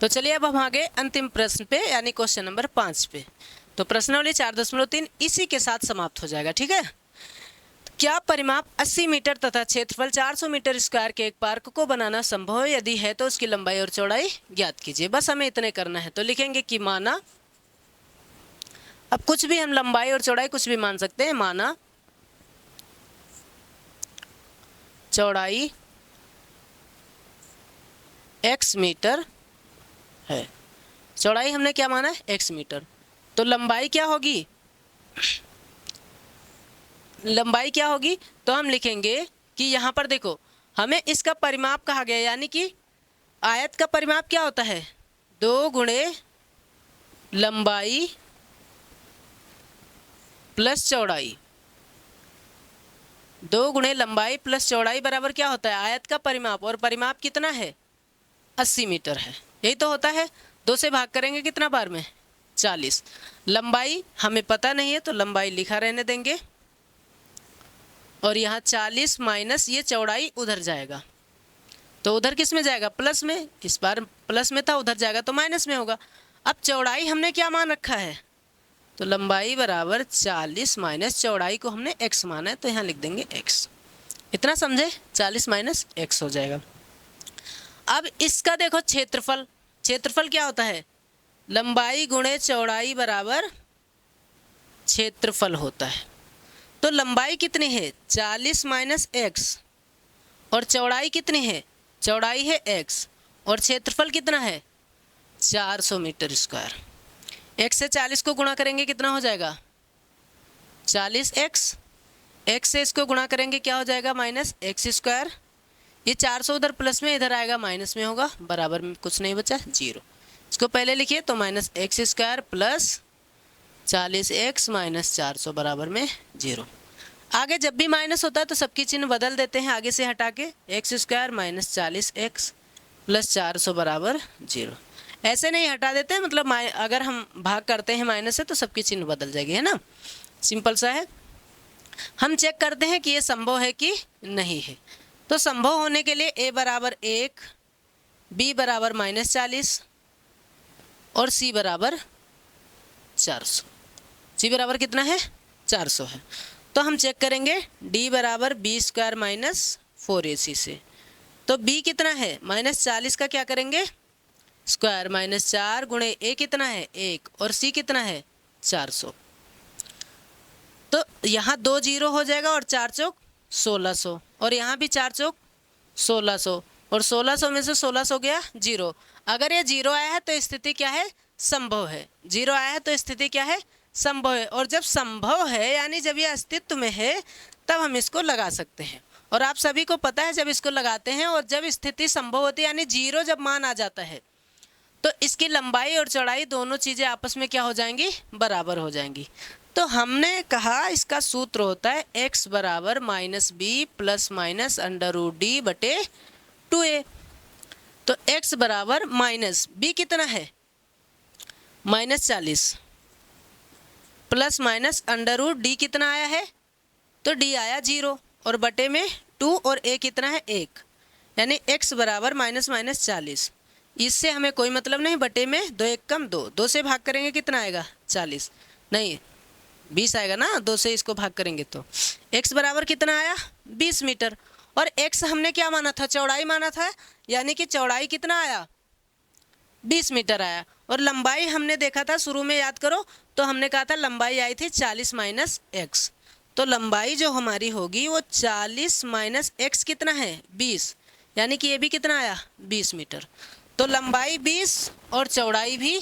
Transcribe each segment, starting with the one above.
तो चलिए अब हम आगे अंतिम प्रश्न पे यानी क्वेश्चन नंबर 5 पे। तो प्रश्नावली 4.3 इसी के साथ समाप्त हो जाएगा। ठीक है, क्या परिमाप 80 मीटर तथा क्षेत्रफल 400 मीटर स्क्वायर के एक पार्क को बनाना संभव है? यदि है तो उसकी लंबाई और चौड़ाई ज्ञात कीजिए। बस हमें इतने करना है। तो लिखेंगे कि माना, अब कुछ भी हम लंबाई और चौड़ाई कुछ भी मान सकते हैं। माना चौड़ाई x मीटर है, चौड़ाई हमने क्या माना है? x metre. तो लंबाई क्या होगी? लंबाई क्या होगी? तो हम लिखेंगे कि यहाँ पर देखो, हमें इसका परिमाप कहा गया, यानी कि आयत का परिमाप क्या होता है? 2 गुणे लंबाई प्लस चौड़ाई। 2 गुणे लंबाई प्लस चौड़ाई बराबर क्या होता है? आयत का परिमाप। और परिमाप कितना है? 80 मीटर है। यही तो होता है। 2 से भाग करेंगे कितना बार में? 40। लंबाई हमें पता नहीं है तो लंबाई लिखा रहने देंगे, और यहाँ 40 माइनस ये चौड़ाई उधर जाएगा। तो उधर किस में जाएगा? प्लस में। इस बार प्लस में था, उधर जाएगा तो माइनस में होगा। अब चौड़ाई हमने क्या मान रखा है? तो लंबाई बराबर 40 माइनस चौड़ाई को हमने x माना है, तो यहाँ लिख देंगे x। इतना समझे? 40 माइनस x हो जाएगा। अब इसका देखो क्षेत्रफल। क्षेत्रफल क्या होता है? लंबाई गुणे चौड़ाई बराबर क्षेत्रफल होता है। तो लंबाई कितनी है? 40 माइनस x, और चौड़ाई कितनी है? चौड़ाई है x, और क्षेत्रफल कितना है? 400 मीटर स्क्वायर। x से 40 को गुणा करेंगे कितना हो जाएगा? 40x। x से इसको गुणा करेंगे क्या हो जाएगा? Minus x square. ये 400 उधर प्लस में, इधर आएगा माइनस में होगा, बराबर में कुछ नहीं बचा, 0। इसको पहले लिखिए, तो minus x square plus 40x minus 400 बराबर में 0। आगे जब भी माइनस होता है तो सबकी चिन्ह बदल देते हैं, आगे से हटा के x square minus 40x plus 400 बराबर 0। ऐसे नहीं हटा देते हैं, मतलब अगर हम भाग करते हैं माइनस से तो सबकी चिन्ह बदल जाएगी, है ना। सिंपल सा है। हम चेक करते हैं कि ये संभव है कि नहीं है। तो संभव होने के लिए a बराबर 1, b बराबर माइनस 40 और c बराबर 400। c बराबर कितना है? 400 है। तो हम चेक करेंगे d बराबर b स्क्वायर माइनस 4ac से। तो b कितना है? माइनस 40 का क्या करेंगे? स्क्वायर माइनस 4 गुणे a कितना है? 1, और c कितना है? 400। तो यहाँ 2 0 हो जाएगा, और 4 चौक 1600, और यहाँ भी 4 चौक 1600, और 1600 में से 1600 गया 0। अगर ये 0 आया है तो स्थिति क्या है? संभव है। 0 आया है तो स्थिति क्या है? संभव है। और जब संभव है यानी जब ये अस्तित्व में है, तब हम इसको लगा सकते हैं। और आप सभी को पता है जब इसको लगाते हैं और जब स्थिति संभव होती है, यानी 0 जब मान आ जाता है, तो इसकी लंबाई और चौड़ाई दोनों चीज़ें आपस में क्या हो जाएंगी? बराबर हो जाएंगी। तो हमने कहा इसका सूत्र होता है x बराबर minus b plus minus √d बटे 2a। तो x बराबर माइनस b कितना है? माइनस 40 प्लस माइनस √d कितना आया है? तो d आया 0, और बटे में 2, और a कितना है? 1, यानी x बराबर माइनस माइनस 40। इससे हमें कोई मतलब नहीं, बटे में 2 1 कम 2, 2 से भाग करेंगे कितना आएगा? 40 नहीं 20 आएगा ना, 2 से इसको भाग करेंगे तो x बराबर कितना आया? 20 मीटर। और x हमने क्या माना था? चौड़ाई माना था, यानी कि चौड़ाई कितना आया? 20 मीटर आया। और लंबाई हमने देखा था शुरू में, याद करो, तो हमने कहा था लंबाई आई थी 40 माइनस x। तो लंबाई जो हमारी होगी वो 40 माइनस x कितना है? 20, यानी कि ये भी कितना आया? 20 मीटर। तो लंबाई 20 और चौड़ाई भी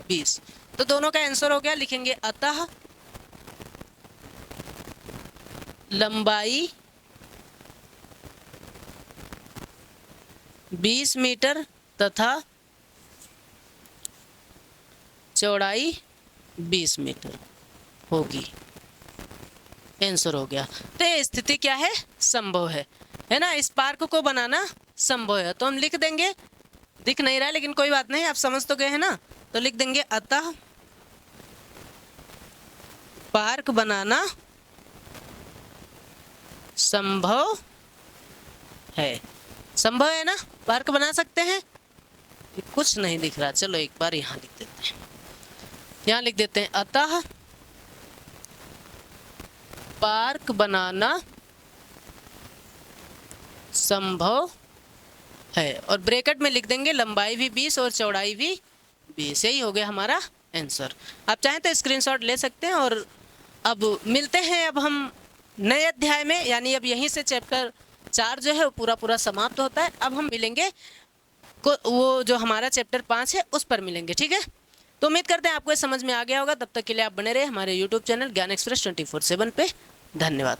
20। तो दोनों का आंसर हो गया। लिखेंगे अतः लंबाई 20 मीटर तथा चौड़ाई 20 मीटर होगी। आंसर हो गया। तो ये स्थिति क्या है? संभव है ना। इस पार्क को बनाना संभव है। तो हम लिख देंगे, दिख नहीं रहा है लेकिन कोई बात नहीं, आप समझ तो गए हैं ना। तो लिख देंगे अतः पार्क बनाना संभव है। संभव है ना, पार्क बना सकते हैं। ये कुछ नहीं दिख रहा, चलो एक बार यहाँ लिख देते हैं, यहाँ लिख देते हैं अतः पार्क बनाना संभव है, और ब्रैकेट में लिख देंगे लंबाई भी 20 और चौड़ाई भी 20। यही हो गया हमारा आंसर। आप चाहें तो स्क्रीनशॉट ले सकते हैं। और अब मिलते हैं अब हम नए अध्याय में, यानी अब यहीं से चैप्टर 4 जो है वो पूरा समाप्त होता है। अब हम मिलेंगे वो जो हमारा चैप्टर 5 है उस पर मिलेंगे, ठीक है। तो उम्मीद करते हैं आपको ये समझ में आ गया होगा। तब तक के लिए आप बने रहे हमारे यूट्यूब चैनल ज्ञान एक्सप्रेस 24/7 पे। धन्यवाद।